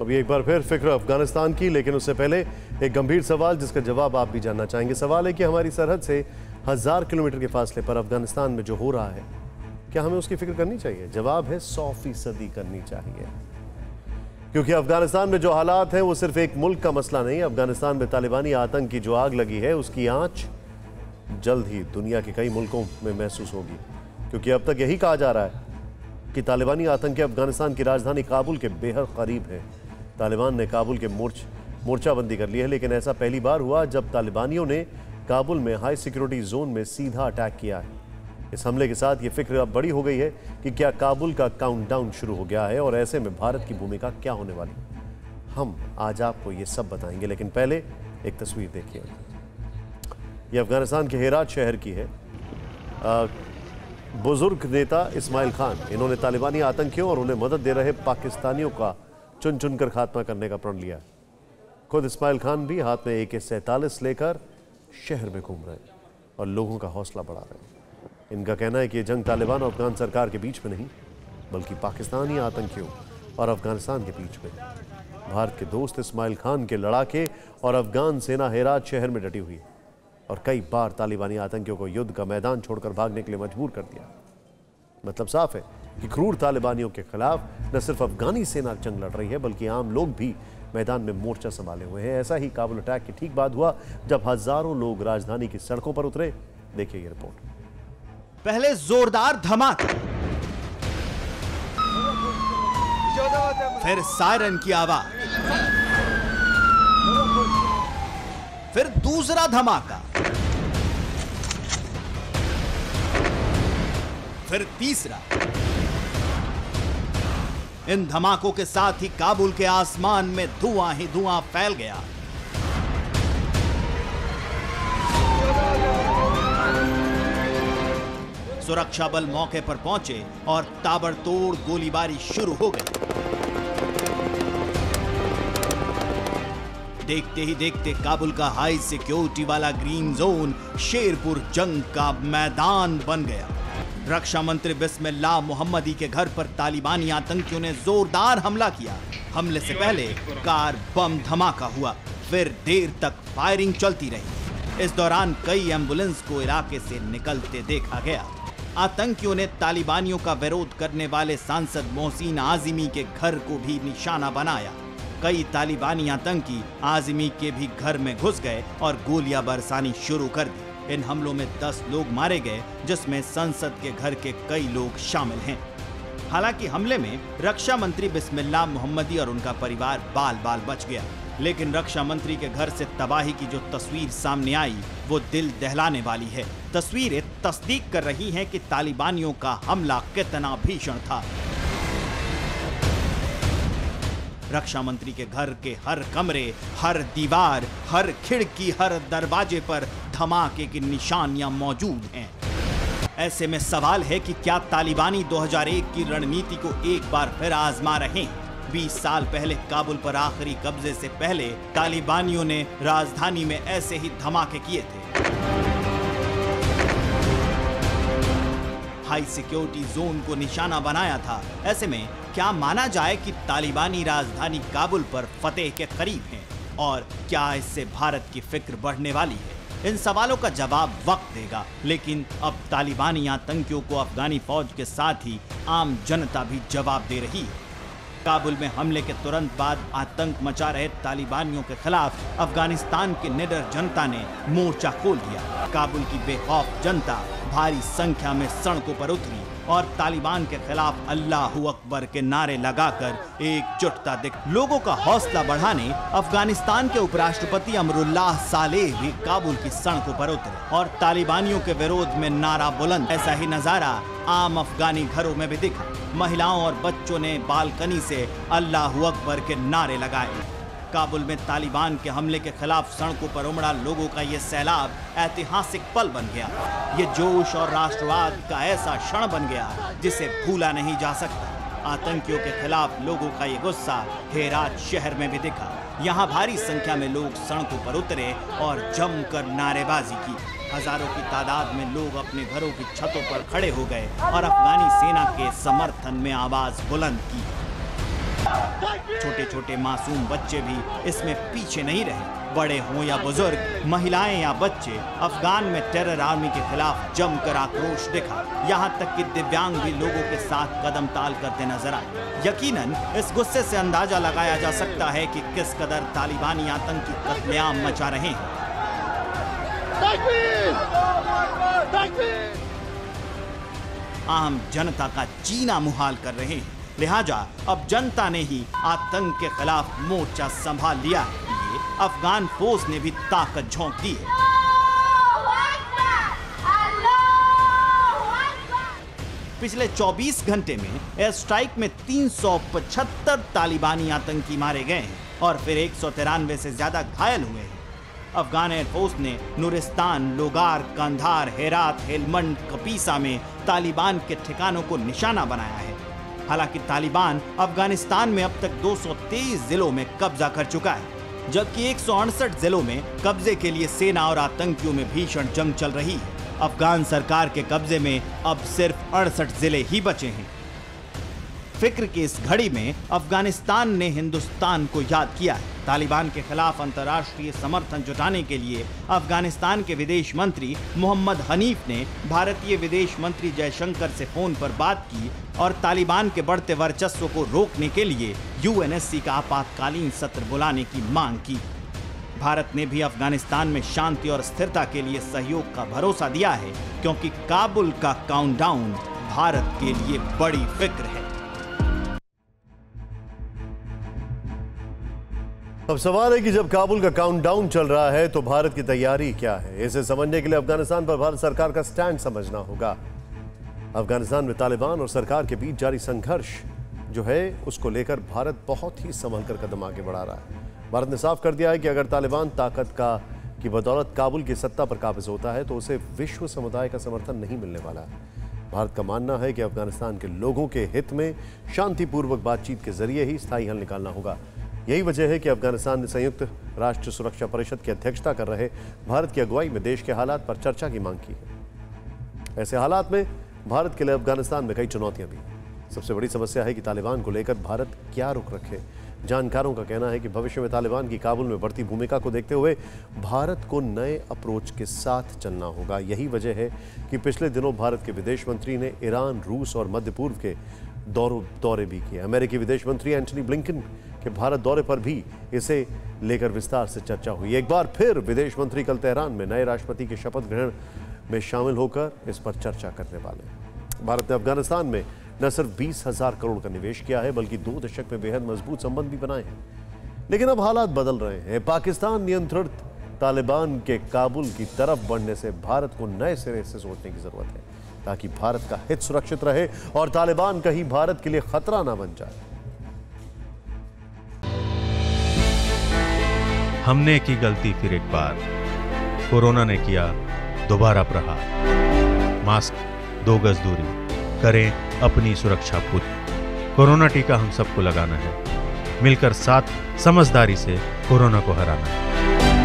अभी एक बार फिर फिक्र अफगानिस्तान की, लेकिन उससे पहले एक गंभीर सवाल जिसका जवाब आप भी जानना चाहेंगे। सवाल है कि हमारी सरहद से 1000 किलोमीटर के फासले पर अफगानिस्तान में जो हो रहा है, क्या हमें उसकी फिक्र करनी चाहिए? जवाब है 100% करनी चाहिए, क्योंकि अफगानिस्तान में जो हालात हैं वो सिर्फ एक मुल्क का मसला नहीं। अफगानिस्तान में तालिबानी आतंक की जो आग लगी है उसकी आंच जल्द ही दुनिया के कई मुल्कों में महसूस होगी, क्योंकि अब तक यही कहा जा रहा है कि तालिबानी आतंकी अफगानिस्तान की राजधानी काबुल के बेहद करीब है। तालिबान ने काबुल के मोर्चाबंदी कर ली है, लेकिन ऐसा पहली बार हुआ जब तालिबानियों ने काबुल में हाई सिक्योरिटी जोन में सीधा अटैक किया है। इस हमले के साथ ये फिक्र अब बड़ी हो गई है कि क्या काबुल का काउंटडाउन शुरू हो गया है और ऐसे में भारत की भूमिका क्या होने वाली। हम आज आपको ये सब बताएंगे, लेकिन पहले एक तस्वीर देखिए। ये अफगानिस्तान के हेरात शहर की है। बुजुर्ग नेता इस्माइल खान, इन्होंने तालिबानी आतंकियों और उन्हें मदद दे रहे पाकिस्तानियों का चुन चुनकर खात्मा करने का प्रण लिया। खुद इस्माइल खान भी हाथ में AK-47 लेकर शहर में घूम रहे हैं और लोगों का हौसला बढ़ा रहे हैं। इनका कहना है कि ये जंग तालिबान और अफगान सरकार के बीच में नहीं, बल्कि पाकिस्तानी आतंकियों और अफगानिस्तान के बीच में। भारत के दोस्त इस्माइल खान के लड़ाके और अफगान सेना हेरात शहर में डटी हुई है और कई बार तालिबानी आतंकियों को युद्ध का मैदान छोड़कर भागने के लिए मजबूर कर दिया। मतलब साफ है कि क्रूर तालिबानियों के खिलाफ न सिर्फ अफगानी सेना जंग लड़ रही है, बल्कि आम लोग भी मैदान में मोर्चा संभाले हुए हैं। ऐसा ही काबुल अटैक के ठीक बाद हुआ जब हजारों लोग राजधानी की सड़कों पर उतरे। देखिए ये रिपोर्ट। पहले जोरदार धमाका, फिर सायरन की आवाज, फिर दूसरा धमाका, फिर तीसरा। इन धमाकों के साथ ही काबुल के आसमान में धुआं ही धुआं फैल गया। सुरक्षा बल मौके पर पहुंचे और ताबड़तोड़ गोलीबारी शुरू हो गई। देखते ही देखते काबुल का हाई सिक्योरिटी वाला ग्रीन जोन शेरपुर जंग का मैदान बन गया। रक्षा मंत्री बिस्मिल्लाह मोहम्मदी के घर पर तालिबानी आतंकियों ने जोरदार हमला किया। हमले से पहले कार बम धमाका हुआ, फिर देर तक फायरिंग चलती रही। इस दौरान कई एम्बुलेंस को इलाके से निकलते देखा गया। आतंकियों ने तालिबानियों का विरोध करने वाले सांसद मोहसिन आजिमी के घर को भी निशाना बनाया। कई तालिबानी आतंकी आजिमी के भी घर में घुस गए और गोलियां बरसानी शुरू कर दी। इन हमलों में 10 लोग मारे गए, जिसमें संसद के घर के कई लोग शामिल हैं। हालांकि हमले में रक्षा मंत्री बिस्मिल्लाह मोहम्मदी और उनका परिवार बाल बाल बच गया, लेकिन रक्षा मंत्री के घर से तबाही की जो तस्वीर सामने आई वो दिल दहलाने वाली है। तस्वीरें तस्दीक कर रही हैं कि तालिबानियों का हमला कितना भीषण था। रक्षा मंत्री के घर के हर कमरे, हर दीवार, हर खिड़की, हर दरवाजे पर धमाके की निशानियां मौजूद हैं। ऐसे में सवाल है कि क्या तालिबानी 2001 की रणनीति को एक बार फिर आजमा रहे हैं? 20 साल पहले काबुल पर आखिरी कब्जे से पहले तालिबानियों ने राजधानी में ऐसे ही धमाके किए थे। हाई सिक्योरिटी जोन को निशाना बनाया था। ऐसे में क्या माना जाए कि तालिबानी राजधानी काबुल पर फतेह के करीब हैं? और क्या इससे भारत की फिक्र बढ़ने वाली है? इन सवालों का जवाब वक्त देगा, लेकिन अब तालिबानी आतंकियों को अफगानी फौज के साथ ही आम जनता भी जवाब दे रही है। काबुल में हमले के तुरंत बाद आतंक मचा रहे तालिबानियों के खिलाफ अफगानिस्तान की निडर जनता ने मोर्चा खोल दिया। काबुल की बेखौफ जनता भारी संख्या में सड़कों पर उतरी और तालिबान के खिलाफ अल्लाहू अकबर के नारे लगाकर एकजुटता दिख। लोगों का हौसला बढ़ाने अफगानिस्तान के उपराष्ट्रपति अमरुल्लाह सालेह भी काबुल की सड़कों पर उतरे और तालिबानियों के विरोध में नारा बुलंद। ऐसा ही नजारा आम अफगानी घरों में भी दिखा। महिलाओं और बच्चों ने बालकनी से अल्लाहू अकबर के नारे लगाए। काबुल में तालिबान के हमले के खिलाफ सड़कों पर उमड़ा लोगों का ये सैलाब ऐतिहासिक पल बन गया। ये जोश और राष्ट्रवाद का ऐसा क्षण बन गया जिसे भूला नहीं जा सकता। आतंकियों के खिलाफ लोगों का ये गुस्सा हेरात शहर में भी दिखा। यहाँ भारी संख्या में लोग सड़कों पर उतरे और जमकर नारेबाजी की। हजारों की तादाद में लोग अपने घरों की छतों पर खड़े हो गए और अफगानी सेना के समर्थन में आवाज बुलंद की। छोटे छोटे मासूम बच्चे भी इसमें पीछे नहीं रहे। बड़े हों या बुजुर्ग, महिलाएं या बच्चे, अफगान में टेरर आर्मी के खिलाफ जमकर आक्रोश दिखा। यहाँ तक कि दिव्यांग भी लोगों के साथ कदम ताल करते नजर आए। यकीनन इस गुस्से से अंदाजा लगाया जा सकता है कि किस कदर तालिबानी आतंकी कत्लेआम मचा रहे हैं। आम जनता का जीना मुहाल कर रहे हैं। लिहाजा अब जनता ने ही आतंक के खिलाफ मोर्चा संभाल लिया है। ये अफगान फौज ने भी ताकत झोंक दी है। पिछले 24 घंटे में एयर स्ट्राइक में 375 तालिबानी आतंकी मारे गए हैं और फिर 193 से ज्यादा घायल हुए हैं। अफगान एयरफोर्स ने नुरिस्तान, लोगार, कंधार, हेरात, हेलमंड, कपीसा में तालिबान के ठिकानों को निशाना बनाया है। हालांकि तालिबान अफगानिस्तान में अब तक 223 जिलों में कब्जा कर चुका है, जबकि 168 जिलों में कब्जे के लिए सेना और आतंकियों में भीषण जंग चल रही है। अफगान सरकार के कब्जे में अब सिर्फ 68 जिले ही बचे हैं। फिक्र की इस घड़ी में अफगानिस्तान ने हिंदुस्तान को याद किया है। तालिबान के खिलाफ अंतर्राष्ट्रीय समर्थन जुटाने के लिए अफगानिस्तान के विदेश मंत्री मोहम्मद हनीफ ने भारतीय विदेश मंत्री जयशंकर से फोन पर बात की और तालिबान के बढ़ते वर्चस्व को रोकने के लिए यूएनएससी का आपातकालीन सत्र बुलाने की मांग की। भारत ने भी अफगानिस्तान में शांति और स्थिरता के लिए सहयोग का भरोसा दिया है, क्योंकि काबुल का काउंटडाउन भारत के लिए बड़ी फिक्र है। अब सवाल है कि जब काबुल का काउंटडाउन चल रहा है तो भारत की तैयारी क्या है। इसे समझने के लिए अफगानिस्तान पर भारत सरकार का स्टैंड समझना होगा। अफगानिस्तान में तालिबान और सरकार के बीच जारी संघर्ष जो है उसको लेकर भारत बहुत ही संभल कर कदम आगे बढ़ा रहा है। भारत ने साफ कर दिया है कि अगर तालिबान ताकत की बदौलत काबुल की सत्ता पर काबिज होता है तो उसे विश्व समुदाय का समर्थन नहीं मिलने वाला है। भारत का मानना है कि अफगानिस्तान के लोगों के हित में शांतिपूर्वक बातचीत के जरिए ही स्थायी हल निकालना होगा। यही वजह है कि अफगानिस्तान ने संयुक्त राष्ट्र सुरक्षा परिषद की अध्यक्षता कर रहे भारत की अगुवाई में देश के हालात पर चर्चा की मांग की है। ऐसे हालात में भारत के लिए अफगानिस्तान में कई चुनौतियां भी हैं। सबसे बड़ी समस्या है कि तालिबान को लेकर भारत क्या रुख रखे। जानकारों का कहना है कि भविष्य में तालिबान की काबुल में बढ़ती भूमिका को देखते हुए भारत को नए अप्रोच के साथ चलना होगा। यही वजह है कि पिछले दिनों भारत के विदेश मंत्री ने ईरान, रूस और मध्य पूर्व के दौरे भी किए। अमेरिकी विदेश मंत्री एंटनी ब्लिंकन के भारत दौरे पर भी इसे लेकर विस्तार से चर्चा हुई। एक बार फिर विदेश मंत्री कल तेहरान में नए राष्ट्रपति के शपथ ग्रहण में शामिल होकर इस पर चर्चा करने वाले हैं। भारत ने अफगानिस्तान में न सिर्फ 20,000 करोड़ का निवेश किया है बल्कि 2 दशक में बेहद मजबूत संबंध भी बनाए हैं। लेकिन अब हालात बदल रहे हैं। पाकिस्तान नियंत्रित तालिबान के काबुल की तरफ बढ़ने से भारत को नए सिरे से सोचने की जरूरत है, ताकि भारत का हित सुरक्षित रहे और तालिबान कहीं भारत के लिए खतरा ना बन जाए। हमने की गलती फिर एक बार, कोरोना ने किया दोबारा प्रहार। मास्क, 2 गज दूरी, करें अपनी सुरक्षा पूरी। कोरोना टीका हम सबको लगाना है, मिलकर साथ समझदारी से कोरोना को हराना है।